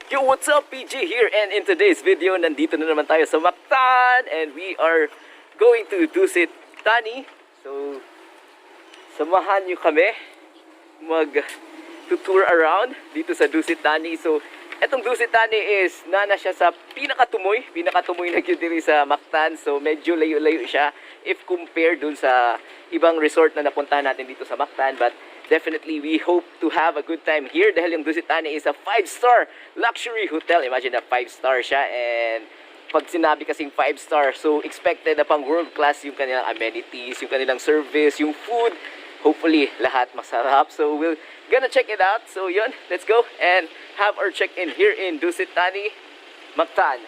Yo, what's up? PJ here, and in today's video, nandito na naman tayo sa Mactan, and we are going to Dusit Thani. So, samahan nyo kami mag-tour around dito sa Dusit Thani. So, etong Dusit Thani is nana siya sa pinakatumoy na diri sa Mactan. So, medyo layo-layo siya if compared dun sa ibang resort na napuntahan natin dito sa Mactan. But definitely, we hope to have a good time here dahil yung Dusit Thani is a 5-star luxury hotel. Imagine na 5-star siya, and pag sinabi kasing 5-star, so expected na pang world-class yung kanilang amenities, yung kanilang service, yung food. Hopefully, lahat masarap. So, we're gonna check it out. So, yun, let's go and have our check-in here in Dusit Thani Mactan.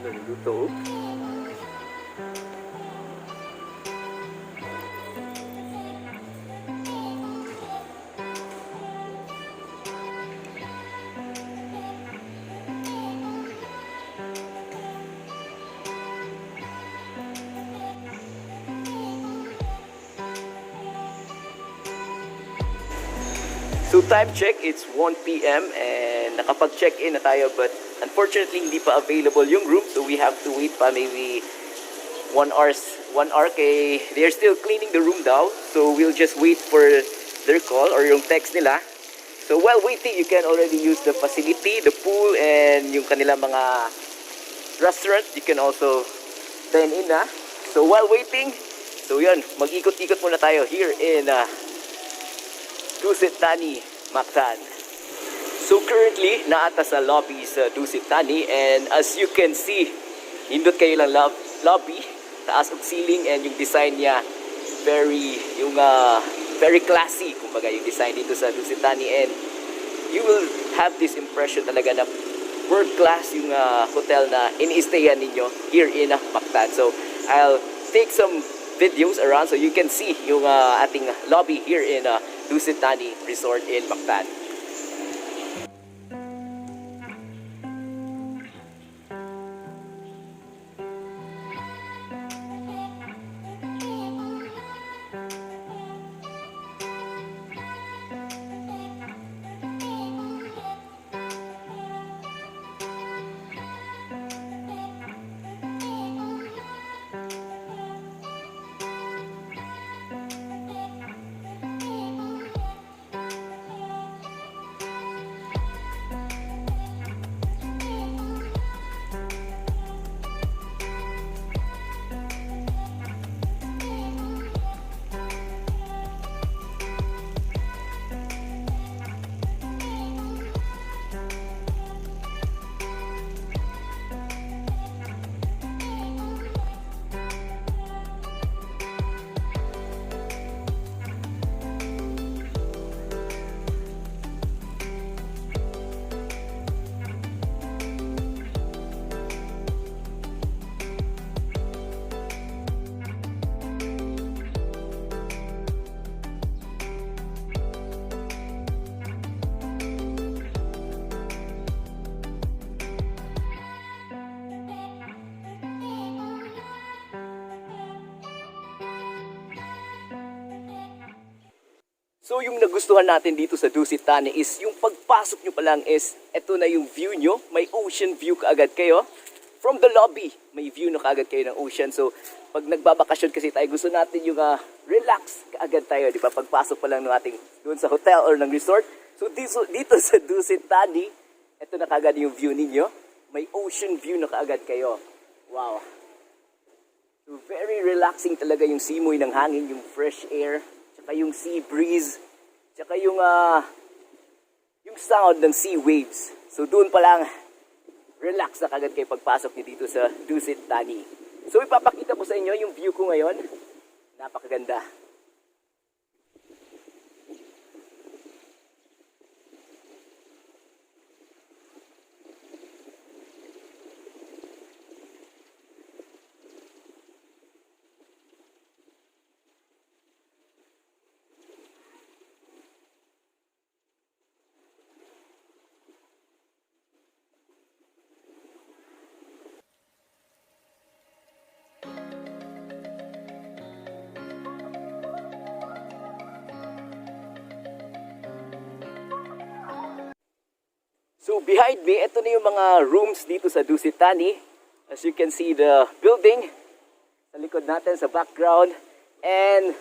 Naluto. So time check, it's 1 p.m. and nakapag-check-in na tayo, but unfortunately hindi pa available yung room, so we have to wait pa maybe 1 hour kay they're still cleaning the room daw. So we'll just wait for their call or yung text nila. So while waiting, you can already use the facility, the pool, and yung kanilang mga restaurant. You can also dine in na. So while waiting, so yun, mag-ikot-ikot muna tayo here in Dusit Thani Mactan. So currently, naata sa lobby sa Dusit Thani, and as you can see, hindot kayo lang lobby, taas ang ceiling, and yung design niya very classy, kumbaga yung design dito sa Dusit Thani, and you will have this impression talaga na world class yung hotel na ini-stayan ninyo here in Mactan. So I'll take some videos around so you can see yung ating lobby here in Dusit Thani Resort in Mactan. So yung nagustuhan natin dito sa Dusit Thani is yung pagpasok nyo pa lang is eto na yung view nyo. May ocean view kaagad kayo. From the lobby, may view na kaagad kayo ng ocean. So pag nagbabakasyon kasi tayo, gusto natin yung relax kaagad tayo, di ba? Pagpasok pa lang ng ating doon sa hotel or ng resort. So dito sa Dusit Thani, eto na kaagad yung view ninyo. May ocean view na kaagad kayo. Wow. So very relaxing talaga yung simoy ng hangin, yung fresh air, tsaka yung sea breeze, tsaka yung sound ng sea waves. So doon pa lang, relax na kagad kayo pagpasok niyo dito sa Dusit Thani. So ipapakita ko sa inyo yung view ko ngayon. Napakaganda. So behind me, ito na yung mga rooms dito sa Dusit Thani. As you can see the building sa likod natin sa background. And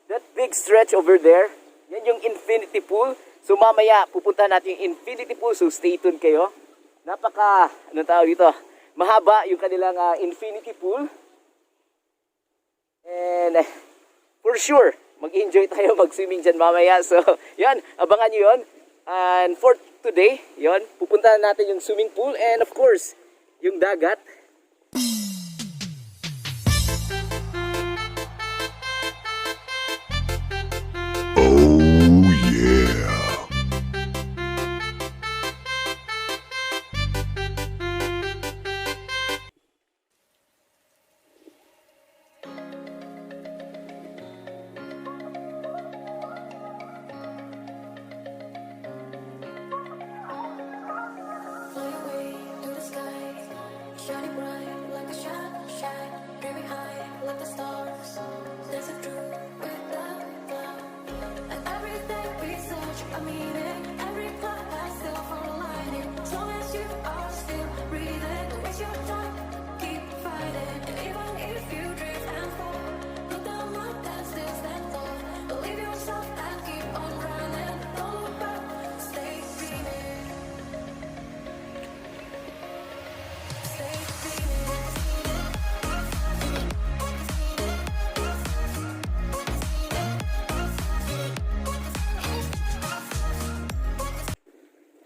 that big stretch over there, yan yung infinity pool. So mamaya pupunta natin yung infinity pool, so stay tuned kayo. Napaka, anong tawag dito, mahaba yung kanilang infinity pool. And for sure, mag-enjoy tayo mag-swimming dyan mamaya. So yan, abangan nyo yun. And for today, yon, pupuntahan natin yung swimming pool and of course, yung dagat. Oh yeah. Shining bright like a shine, dreaming high like the stars, dancing through without cloud. And everything we search a meaning, every cloud has silver lining. As long as you are still breathing, don't waste your time, keep fighting. And even if you drift and fall, look down like that, still stand tall. Believe yourself and keep on running. Don't look back, stay dreaming.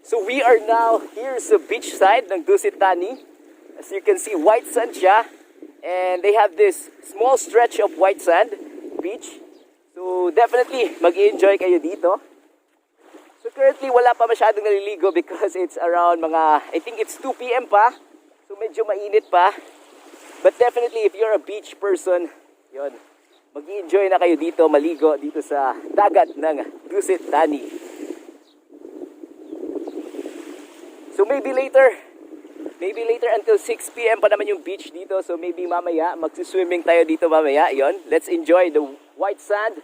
So we are now here sa beach side ng Dusit Thani. As you can see, white sand siya. And they have this small stretch of white sand beach. So definitely mag-enjoy kayo dito. So currently wala pa masyadong naliligo because it's around mga, I think it's 2 p.m. pa. So medyo mainit pa. But definitely if you're a beach person, yon, mag-enjoy na kayo dito, maligo dito sa dagat ng Dusit Thani. So maybe later until 6 p.m. pa naman yung beach dito. So maybe mamaya, magsiswimming tayo dito mamaya. Yon, let's enjoy the white sand,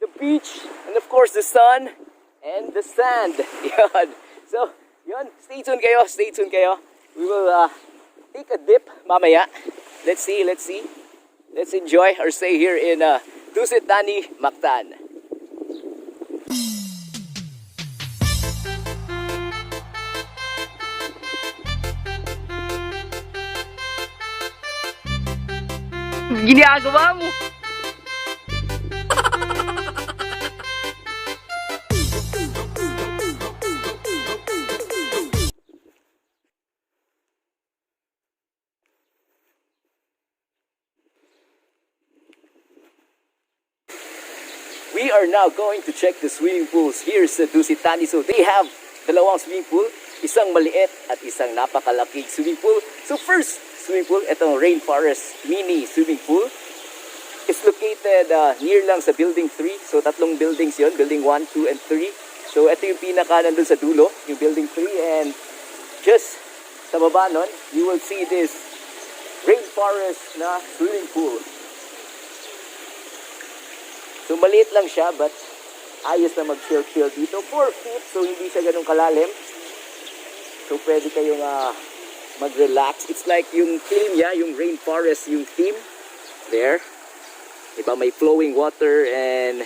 the beach, and of course the sun and the sand. Yon. So, yon, stay tuned kayo. We will take a dip mamaya. Let's see. Let's enjoy or stay here in Dusit Thani Mactan. Ginagawa mo. We are now going to check the swimming pools here sa Dusit Thani. So they have dalawang swimming pool, isang maliit at isang napakalaking swimming pool. So first swimming pool, itong Rainforest mini swimming pool. It's located near lang sa building 3. So tatlong buildings yon, building 1, 2, and 3. So ito yung pinaka nandun sa dulo, yung building 3. And just sa baba nun, you will see this Rainforest na swimming pool. So maliit lang siya but ayos na mag-chill dito. 4 feet, so hindi siya ganun kalalim. So pwede kayong mag-relax. It's like yung theme niya, yung Rainforest, yung theme. There. Diba, may flowing water and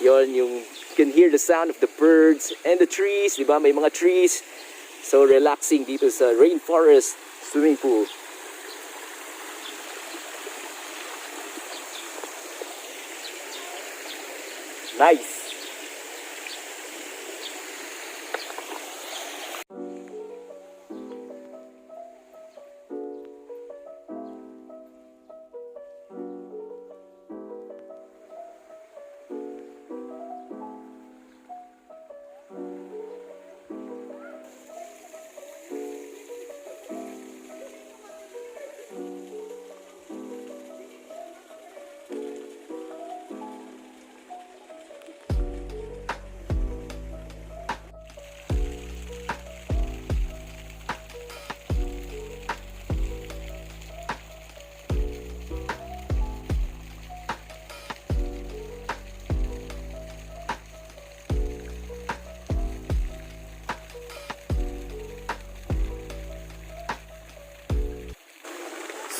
yon, you can hear the sound of the birds and the trees. Diba, may mga trees. So relaxing dito sa Rainforest swimming pool. Nice.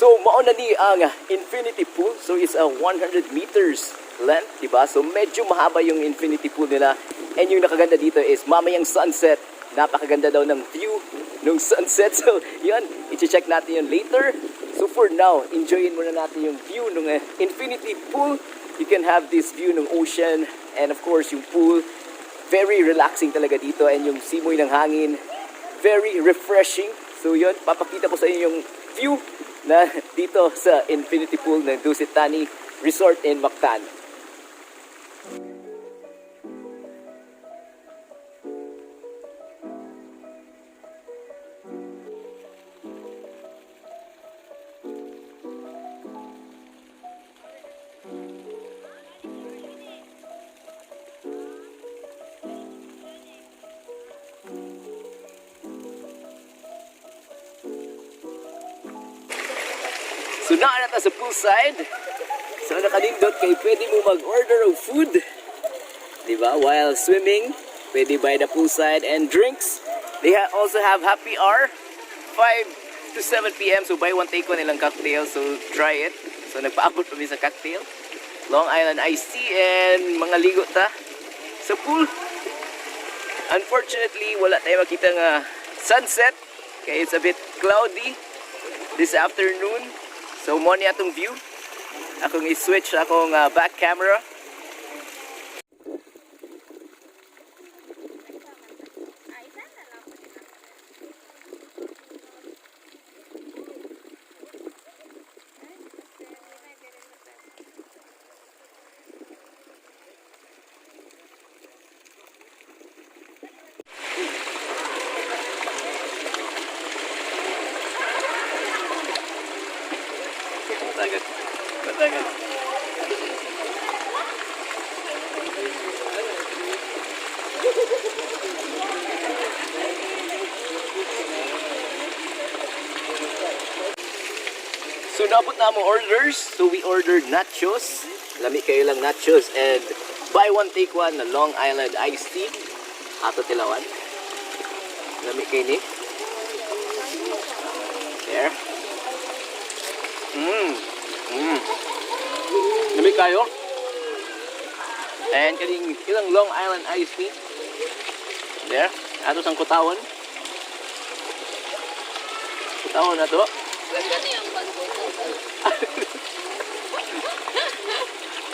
So, mauna ni ang infinity pool. So, it's a 100 meters length, diba? So, medyo mahaba yung infinity pool nila. And yung nakaganda dito is mamayang sunset. Napakaganda daw ng view ng sunset. So, yun, i-check natin yun later. So, for now, enjoyin muna natin yung view ng infinity pool. You can have this view ng ocean and of course, yung pool. Very relaxing talaga dito and yung simoy ng hangin. Very refreshing. So, yun, papakita ko sa inyo yung view na dito sa infinity pool ng Dusit Thani Resort in Mactan. So naa na sa poolside. So nakanindot kay pwede mo mag-order of food. Diba? While swimming, pwede by the poolside and drinks. They also have happy hour, 5 to 7 p.m. So buy one take one nilang cocktail. So try it. So nagpaabot kami sa cocktail. Long Island iced tea and mga ligo ta sa pool. Unfortunately, wala tayo makitang sunset. Okay, it's a bit cloudy this afternoon. So, mo niya itong view. Akong i-switch akong back camera. Matagal. So, nabot na mo orders. So, we ordered nachos. Lami kayo lang nachos. And buy one, take one na Long Island iced tea. Ato tilawan. Lami kayo ni. There. Lami kayo. And kaning ilang Long Island iced tea. There. Ato sang kutawan. Kutawan na to.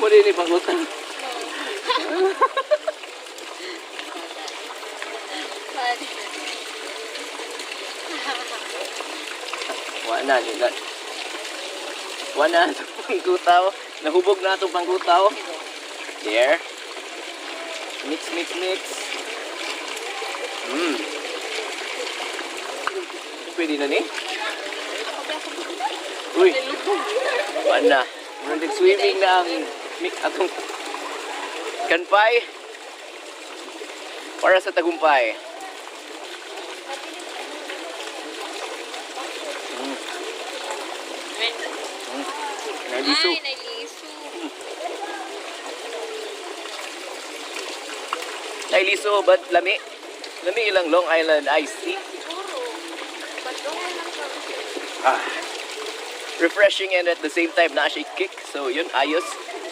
Muli ni pangutang. Wala nila. Wala na itong panggutaw. Nahubog na itong panggutaw. There. Mix. Pwede na ni? Uy. Wala. Nag-swimming na ang mix atong kanpay para sa tagumpay. Naliso. Ay, naliso. Naliso, but lami. Lami ilang Long Island iced tea. Refreshing and at the same time na siya kick. So yun, ayos.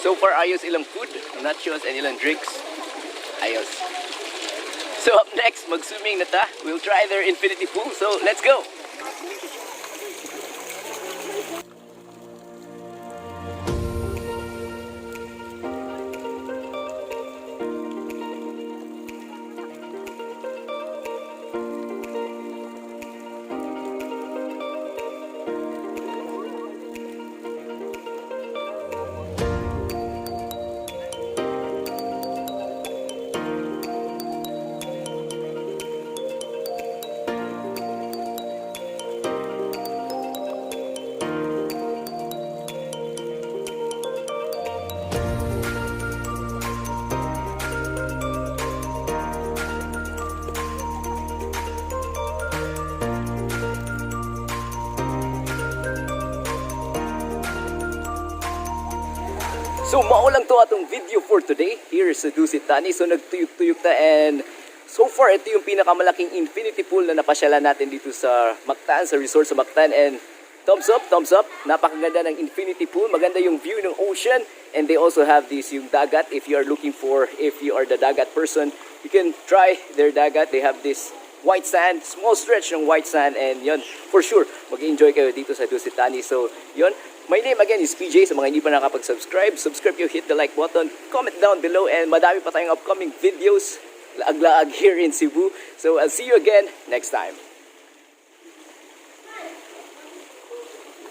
So far ayos ilang food, nachos and ilang drinks. Ayos. So up next, mag-swimming na ta. We'll try their infinity pool. So let's go. So mao lang to atong video for today here sa Dusit Thani. So nagtuyok-tuyok ta and so far ito yung pinakamalaking infinity pool na napasyalan natin dito sa Mactan, sa resort sa Mactan, and Thumbs up. Napakaganda ng infinity pool. Maganda yung view ng ocean. And they also have this yung dagat. If you are the dagat person, you can try their dagat. They have this white sand, small stretch ng white sand. And yun, for sure, mag-enjoy kayo dito sa Dusit Thani. So, yun. My name again is PJ. Sa mga hindi pa nakapag-subscribe, subscribe you, hit the like button, comment down below, and madami pa tayong upcoming videos, laag-laag here in Cebu. So, I'll see you again next time.